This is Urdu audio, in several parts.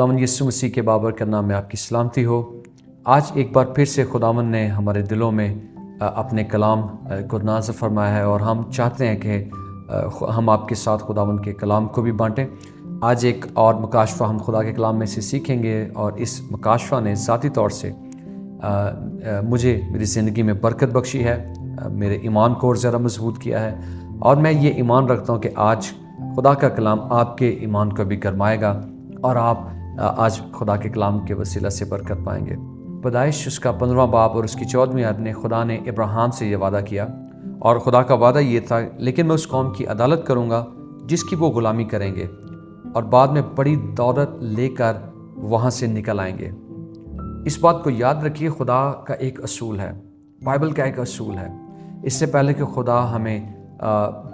خداوند یسوع مسیح کے بابرکت نام میں آپ کی سلامتی ہو۔ آج ایک بار پھر سے خداوند نے ہمارے دلوں میں اپنے کلام کو نازل فرمایا ہے، اور ہم چاہتے ہیں کہ ہم آپ کے ساتھ خداوند کے کلام کو بھی بانٹیں۔ آج ایک اور مکاشفہ ہم خدا کے کلام میں سے سیکھیں گے، اور اس مکاشفہ نے ذاتی طور سے مجھے میری زندگی میں برکت بخشی ہے، میرے ایمان کو اور زیادہ مضبوط کیا ہے، اور میں یہ ایمان رکھتا ہوں کہ آج خدا کا کلام آپ کے ایمان کو بھی گرمائے گا، اور آپ آج خدا کے کلام کے وسیلہ سے برکت پائیں گے۔ پیدائش اس کا 15واں باب اور اس کی 14ویں آیت میں خدا نے ابراہیم سے یہ وعدہ کیا، اور خدا کا وعدہ یہ تھا، لیکن میں اس قوم کی عدالت کروں گا جس کی وہ غلامی کریں گے، اور بعد میں بڑی دولت لے کر وہاں سے نکل آئیں گے۔ اس بات کو یاد رکھیے، خدا کا ایک اصول ہے، بائبل کا ایک اصول ہے۔ اس سے پہلے کہ خدا ہمیں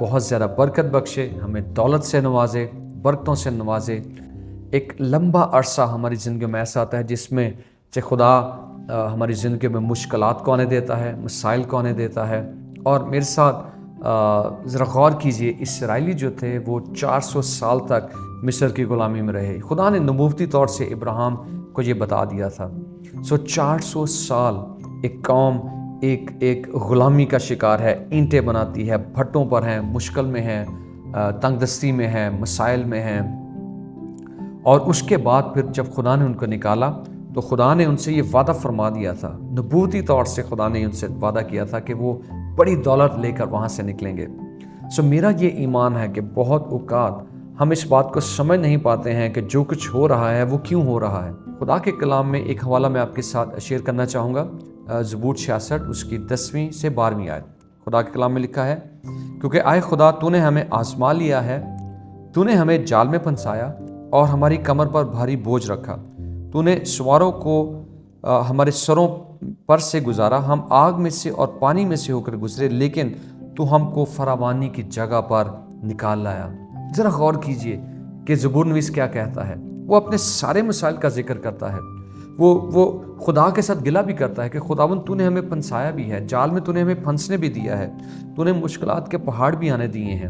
بہت زیادہ برکت بخشے، ہمیں دولت سے نوازے، برکتوں سے نوازے، ایک لمبا عرصہ ہماری زندگی میں ایسا آتا ہے جس میں سے خدا ہماری زندگی میں مشکلات کو آنے دیتا ہے، مسائل کو آنے دیتا ہے۔ اور میرے ساتھ ذرا غور کیجئے، اسرائیلی جو تھے وہ 400 سال تک مصر کی غلامی میں رہے۔ خدا نے نبوتی طور سے ابراہیم کو یہ بتا دیا تھا۔ 400 سال ایک قوم ایک غلامی کا شکار ہے، اینٹیں بناتی ہے، بھٹوں پر ہیں، مشکل میں ہے، تنگ دستی میں ہے، مسائل میں ہے، اور اس کے بعد پھر جب خدا نے ان کو نکالا تو خدا نے ان سے یہ وعدہ فرما دیا تھا، نبوتی طور سے خدا نے ان سے وعدہ کیا تھا کہ وہ بڑی دولت لے کر وہاں سے نکلیں گے۔ میرا یہ ایمان ہے کہ بہت اوقات ہم اس بات کو سمجھ نہیں پاتے ہیں کہ جو کچھ ہو رہا ہے وہ کیوں ہو رہا ہے۔ خدا کے کلام میں ایک حوالہ میں آپ کے ساتھ شیئر کرنا چاہوں گا، زبور 66 اس کی 10ویں سے 12ویں آیت۔ خدا کے کلام میں لکھا ہے، کیونکہ آئے خدا تو نے ہمیں آزما لیا ہے، تو نے ہمیں جال میں پھنسایا اور ہماری کمر پر بھاری بوجھ رکھا، تو نے سواروں کو ہمارے سروں پر سے گزارا، ہم آگ میں سے اور پانی میں سے ہو کر گزرے، لیکن تو ہم کو فراوانی کی جگہ پر نکال لایا۔ ذرا غور کیجئے کہ زبور نویس کیا کہتا ہے۔ وہ اپنے سارے مسائل کا ذکر کرتا ہے، وہ خدا کے ساتھ گلہ بھی کرتا ہے کہ خداوند تو نے ہمیں پھنسایا بھی ہے، جال میں تو نے ہمیں پھنسنے بھی دیا ہے، تو نے مشکلات کے پہاڑ بھی آنے دیے ہیں،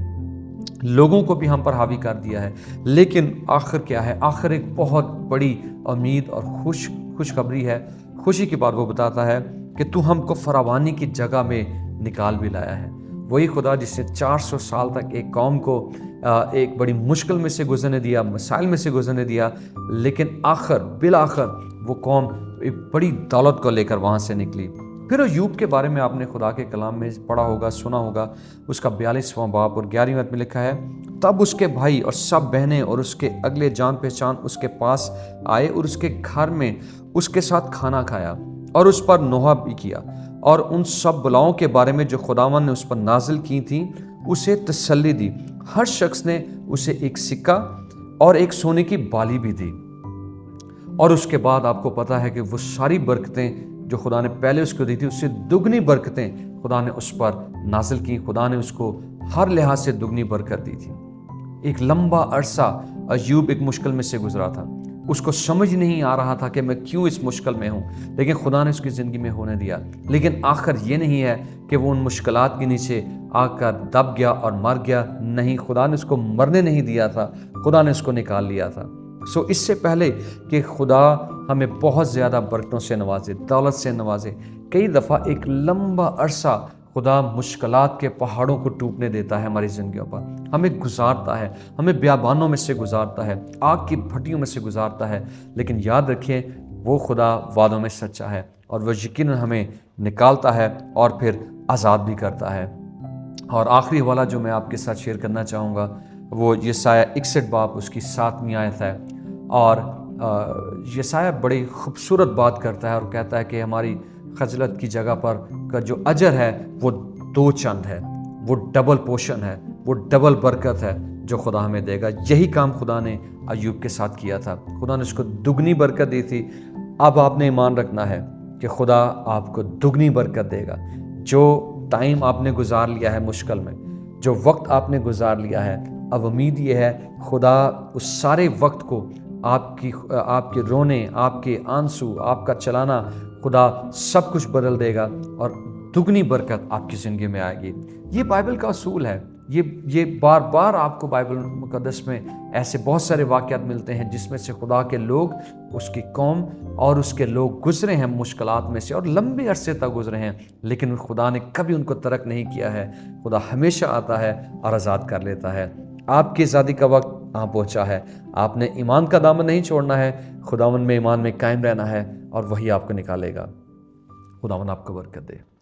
لوگوں کو بھی ہم پر حاوی کر دیا ہے، لیکن آخر کیا ہے؟ آخر ایک بہت بڑی امید اور خوشخبری ہے۔ خوشی کی بات وہ بتاتا ہے کہ تو ہم کو فراوانی کی جگہ میں نکال بھی لایا ہے۔ وہی خدا جس نے 400 سال تک ایک قوم کو ایک بڑی مشکل میں سے گزرنے دیا، مسائل میں سے گزرنے دیا، لیکن بالآخر وہ قوم ایک بڑی دولت کو لے کر وہاں سے نکلی۔ پھر ایوب کے بارے میں آپ نے خدا کے کلام میں پڑھا ہوگا، سنا ہوگا، اس کا 42واں باب اور 11ویں آیت میں لکھا ہے، تب اس کے بھائی اور سب بہنیں اور اس کے اگلے جان پہچان اس کے پاس آئے اور اس کے گھر میں اس کے ساتھ کھانا کھایا اور اس پر نوحہ بھی کیا، اور ان سب بلاؤں کے بارے میں جو خداوند نے اس پر نازل کی تھیں اسے تسلی دی۔ ہر شخص نے اسے ایک سکہ اور ایک سونے کی بالی بھی دی۔ اور اس کے بعد آپ کو پتا ہے کہ وہ ساری برکتیں جو خدا نے پہلے اس کو دی تھی، اس سے دگنی برکتیں خدا نے اس پر نازل کی۔ خدا نے اس کو ہر لحاظ سے دگنی برکت دی تھی۔ ایک لمبا عرصہ ایوب ایک مشکل میں سے گزرا تھا، اس کو سمجھ نہیں آ رہا تھا کہ میں کیوں اس مشکل میں ہوں، لیکن خدا نے اس کی زندگی میں ہونے دیا۔ لیکن آخر یہ نہیں ہے کہ وہ ان مشکلات کے نیچے آ کر دب گیا اور مر گیا، نہیں، خدا نے اس کو مرنے نہیں دیا تھا، خدا نے اس کو نکال لیا تھا۔ اس سے پہلے کہ خدا ہمیں بہت زیادہ برکتوں سے نوازے، دولت سے نوازے، کئی دفعہ ایک لمبا عرصہ خدا مشکلات کے پہاڑوں کو ٹوٹنے دیتا ہے ہماری زندگیوں پر، ہمیں گزارتا ہے، ہمیں بیابانوں میں سے گزارتا ہے، آگ کی بھٹیوں میں سے گزارتا ہے، لیکن یاد رکھیں وہ خدا وعدوں میں سچا ہے، اور وہ یقیناً ہمیں نکالتا ہے اور پھر آزاد بھی کرتا ہے۔ اور آخری حوالہ جو میں آپ کے ساتھ شیئر کرنا چاہوں گا وہ یسایہ 61 باب اس کی 7ویں آیت ہے، اور یسایہ بڑی خوبصورت بات کرتا ہے اور کہتا ہے کہ ہماری خجلت کی جگہ پر کا جو اجر ہے وہ 2 چند ہے، وہ ڈبل پوشن ہے، وہ ڈبل برکت ہے جو خدا ہمیں دے گا۔ یہی کام خدا نے ایوب کے ساتھ کیا تھا، خدا نے اس کو دگنی برکت دی تھی۔ اب آپ نے ایمان رکھنا ہے کہ خدا آپ کو دگنی برکت دے گا۔ جو ٹائم آپ نے گزار لیا ہے مشکل میں، جو وقت آپ نے گزار لیا ہے، اب امید یہ ہے خدا اس سارے وقت کو آپ کے رونے، آپ کے آنسو، آپ کا چلانا، خدا سب کچھ بدل دے گا اور دگنی برکت آپ کی زندگی میں آئے گی۔ یہ بائبل کا اصول ہے، یہ بار بار آپ کو بائبل مقدس میں ایسے بہت سارے واقعات ملتے ہیں جس میں سے خدا کے لوگ، اس کی قوم اور اس کے لوگ گزرے ہیں مشکلات میں سے، اور لمبے عرصے تک گزرے ہیں، لیکن خدا نے کبھی ان کو ترک نہیں کیا ہے۔ خدا ہمیشہ آتا ہے اور آزاد کر لیتا ہے۔ آپ کی آزادی کا وقت آ پہنچا ہے۔ آپ نے ایمان کا دامن نہیں چھوڑنا ہے، خداوند میں ایمان میں قائم رہنا ہے، اور وہی آپ کو نکالے گا۔ خداوند آپ کو برکت دے۔